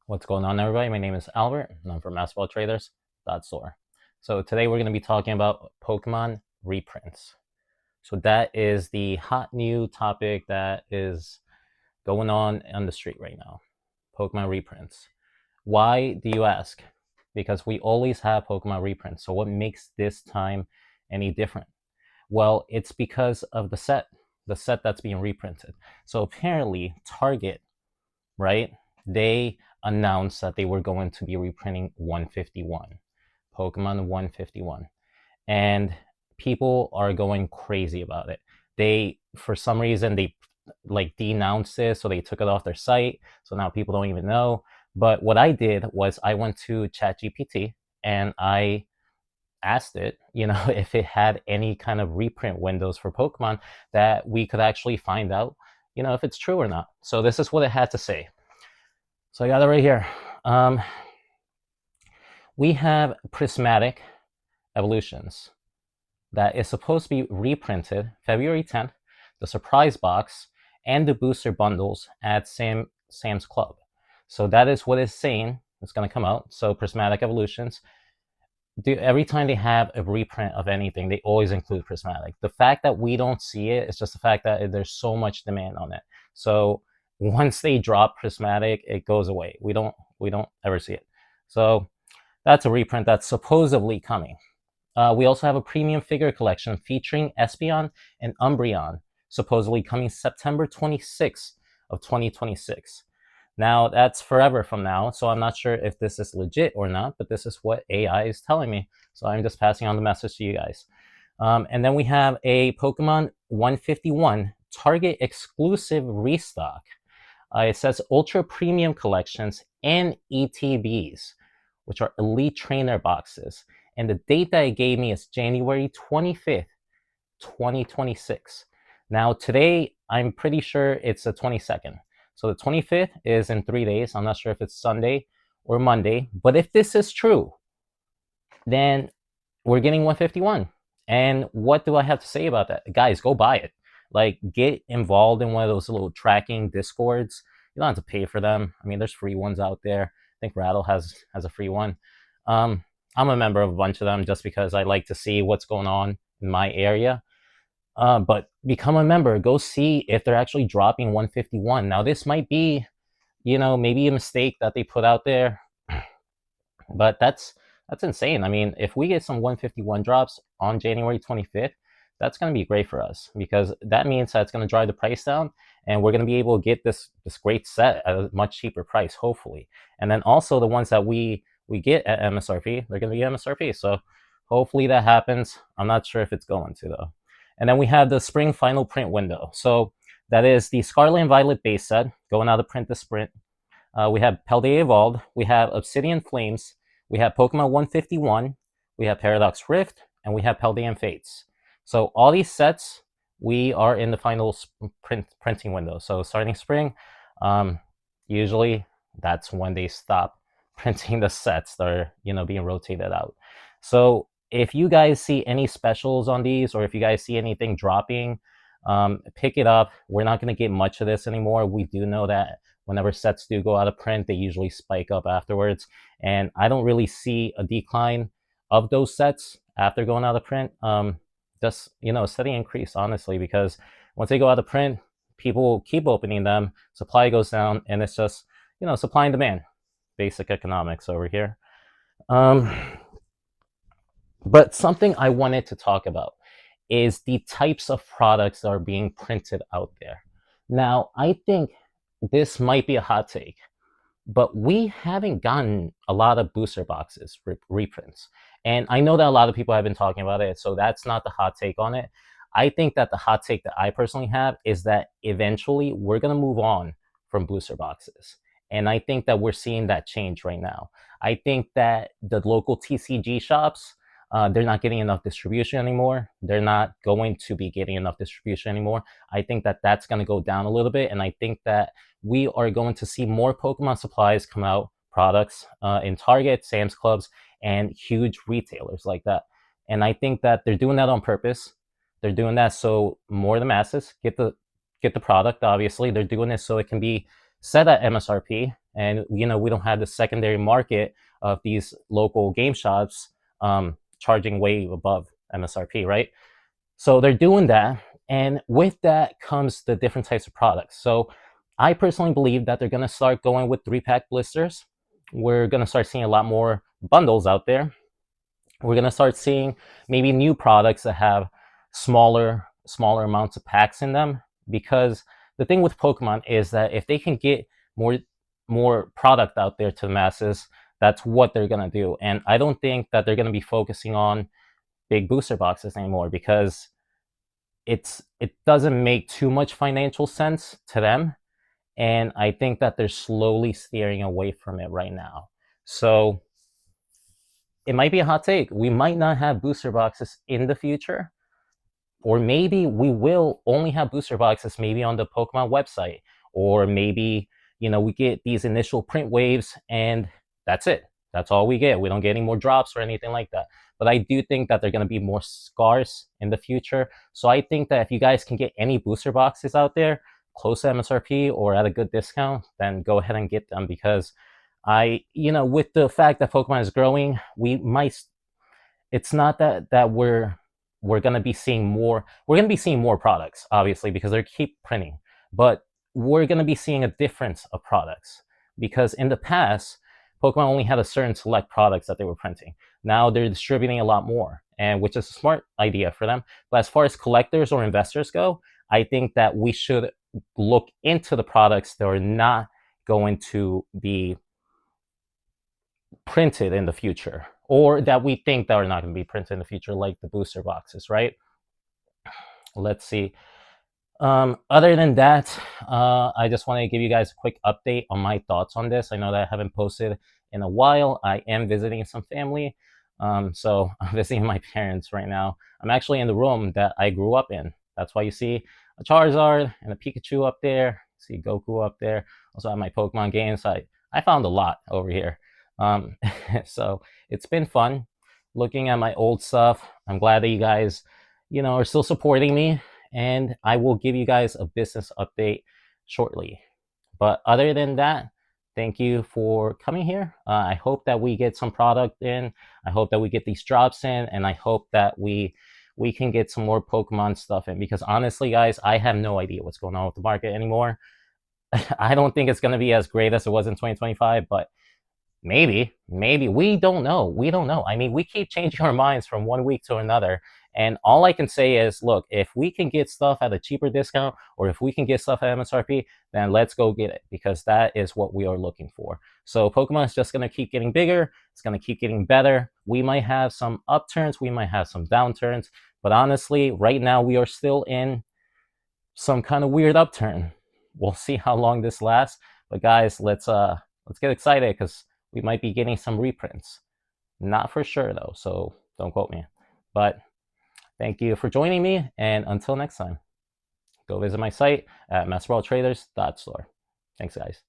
What's going on, everybody? My name is Albert, and I'm from masterballtraders.store. So today we're going to be talking about Pokemon reprints. So that is the hot new topic that is going on the street right now. Pokemon reprints. Why do you ask? Because we always have Pokemon reprints. So what makes this time any different? Well, it's because of the set that's being reprinted. So apparently Target, right? They announced that they were going to be reprinting 151, Pokemon 151. And people are going crazy about it. They, for some reason, they like denounced it, so they took it off their site. So now people don't even know. But what I did was I went to ChatGPT and I asked it, if it had any kind of reprint windows for Pokemon that we could actually find out, if it's true or not. So this is what it had to say. So I got it right here. We have prismatic evolutions that is supposed to be reprinted February 10th, the surprise box, and the booster bundles at Sam's Club. So that is what it's saying. It's going to come out. So prismatic evolutions. Every time they have a reprint of anything, they always include prismatic. The fact that we don't see it is just the fact that there's so much demand on it. So once they drop prismatic, it goes away. We don't ever see it. So that's a reprint that's supposedly coming. We also have a premium figure collection featuring Espeon and Umbreon, supposedly coming September 26th of 2026. Now, that's forever from now, so I'm not sure if this is legit or not, but this is what AI is telling me. So I'm just passing on the message to you guys. And then we have a Pokemon 151 Target exclusive restock. It says Ultra Premium Collections and ETBs, which are Elite Trainer boxes. And the date that it gave me is January 25th, 2026. Now, today, I'm pretty sure it's the 22nd. So the 25th is in 3 days. I'm not sure if it's Sunday or Monday. But if this is true, then we're getting 151. And what do I have to say about that? Guys, go buy it. Like, get involved in one of those little tracking discords. You don't have to pay for them. I mean, there's free ones out there. I think Rattle has a free one. I'm a member of a bunch of them just because I like to see what's going on in my area. But become a member. Go see if they're actually dropping 151. Now, this might be, maybe a mistake that they put out there, but that's insane. I mean, if we get some 151 drops on January 25th, that's going to be great for us because that means that it's going to drive the price down and we're going to be able to get this great set at a much cheaper price, hopefully. And then also the ones that we get at MSRP, they're going to be MSRP. So hopefully that happens. I'm not sure if it's going to, though. And then we have the spring final print window. So that is the Scarlet and Violet base set going out of print this sprint. We have Paldea Evolved. We have Obsidian Flames. We have Pokemon 151. We have Paradox Rift. And we have Paldean Fates. So all these sets, we are in the final printing window. So starting spring, usually that's when they stop printing the sets that are being rotated out. So if you guys see any specials on these, or if you guys see anything dropping, pick it up. We're not going to get much of this anymore. We do know that whenever sets do go out of print, they usually spike up afterwards. And I don't really see a decline of those sets after going out of print. Just, a steady increase, honestly, because once they go out of print, people keep opening them, supply goes down, and it's just, supply and demand. Basic economics over here. But something I wanted to talk about is the types of products that are being printed out there. Now, I think this might be a hot take, but we haven't gotten a lot of booster boxes reprints. And I know that a lot of people have been talking about it, so that's not the hot take on it. I think that the hot take that I personally have is that eventually we're going to move on from booster boxes. And I think that we're seeing that change right now. I think that the local TCG shops, they're not getting enough distribution anymore. They're not going to be getting enough distribution anymore. I think that that's going to go down a little bit. And I think that we are going to see more Pokemon supplies come out, products in Target, Sam's Clubs, and huge retailers like that. And I think that they're doing that on purpose. They're doing that so more of the masses get the product, obviously. They're doing this so it can be set at MSRP and we don't have the secondary market of these local game shops charging way above MSRP, right? So they're doing that, and with that comes the different types of products. So I personally believe that they're going to start going with 3-pack blisters. We're going to start seeing a lot more bundles out there. We're going to start seeing maybe new products that have smaller amounts of packs in them, because the thing with Pokemon is that if they can get more product out there to the masses, that's what they're going to do. And I don't think that they're going to be focusing on big booster boxes anymore, because it doesn't make too much financial sense to them, and I think that they're slowly steering away from it right now. So it might be a hot take. We might not have booster boxes in the future, or maybe we will only have booster boxes maybe on the Pokemon website, or maybe we get these initial print waves and that's it. That's all we get. We don't get any more drops or anything like that. But I do think that they're going to be more scarce in the future. So I think that if you guys can get any booster boxes out there close to MSRP or at a good discount, then go ahead and get them, because with the fact that Pokemon is growing, we might. It's not that we're going to be seeing more. We're going to be seeing more products, obviously, because they keep printing. But we're going to be seeing a difference of products, because in the past, Pokemon only had a certain select products that they were printing. Now they're distributing a lot more, and which is a smart idea for them. But as far as collectors or investors go, I think that we should look into the products that are not going to be printed in the future, or that we think that are not going to be printed in the future, like the booster boxes, right? Let's see. Other than that, I just want to give you guys a quick update on my thoughts on this. I know that I haven't posted in a while. I am visiting some family. So I'm visiting my parents right now. I'm actually in the room that I grew up in. That's why you see a Charizard and a Pikachu up there. See Goku up there. Also have my Pokemon games. I found a lot over here. So it's been fun looking at my old stuff. I'm glad that you guys, are still supporting me, and I will give you guys a business update shortly. But other than that, thank you for coming here. I hope that we get some product in. I hope that we get these drops in, and I hope that we can get some more Pokemon stuff in, because honestly, guys, I have no idea what's going on with the market anymore. I don't think it's going to be as great as it was in 2025, but maybe we don't know. I mean, we keep changing our minds from one week to another, and all I can say is, look, if we can get stuff at a cheaper discount, or if we can get stuff at MSRP, then let's go get it, because that is what we are looking for. So Pokemon is just going to keep getting bigger. It's going to keep getting better. We might have some upturns, we might have some downturns, but honestly, right now we are still in some kind of weird upturn. We'll see how long this lasts, but guys, let's get excited, because we might be getting some reprints. Not for sure though, so don't quote me. But thank you for joining me, and until next time, go visit my site at masterballtraders.store. Thanks, guys.